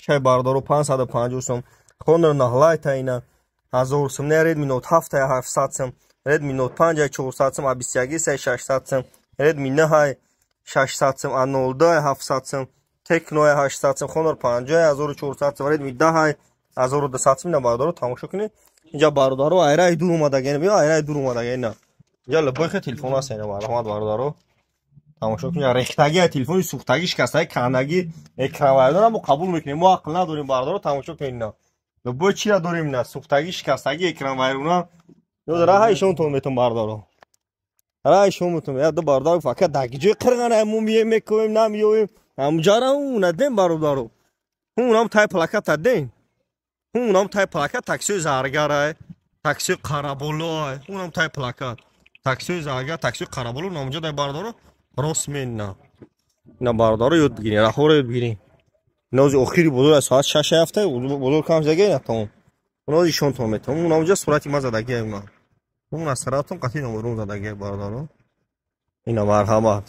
Чай бардору 550 сом. Хонор нахлайта ина 1000 сом. Не Redmi Note 7 700 сом. Redmi Note 5 400 сом. A22 600 сом. Redmi 9 600 сом. A02 700 сом. Tecno 800 сом. Хонор 50 1400 сом. Redmi 10 1200 сом. На бардору тамошо кунед. اینجا بردارو ایرای دور اومدگین بیا ایرای دور اومدگین نه اینجا لباخ تلفن است اینا رحمت بردارو تماشا کنید ریختگی تلفن سوختگی شکسته کندگی اکران وایدار ما قبول میکنیم ما عقل نداریم بردارو تماشا کنید نه لبا چی را داریم نه سوختگی شکستگی اکران وایرونا یاد راهشون تو میتون بردارو راهشون میتون یاد بردارو فقط دگیجه قرغن همون میکنیم نمیویم همونجا را اون ندیم بردارو اونم تای پلاکت دادیم اونم تای پلاکت تاکسی زرگره تاکسی قرابولو اونم تای پلاکت تاکسی زرگر تاکسی قرابولو نامجا در بردارو رسمین نه بردارو یاد بگیرین راهو یاد بگیرین نوزی اخیری بزرگ ساعت 6 هفته بزرگ کم زگی نه تمام نوزی شون تو میتونم اونجا سرعتی ما زدگی اون از سرعتون قطعی نمرون زدگی بردارو اینا مرحمت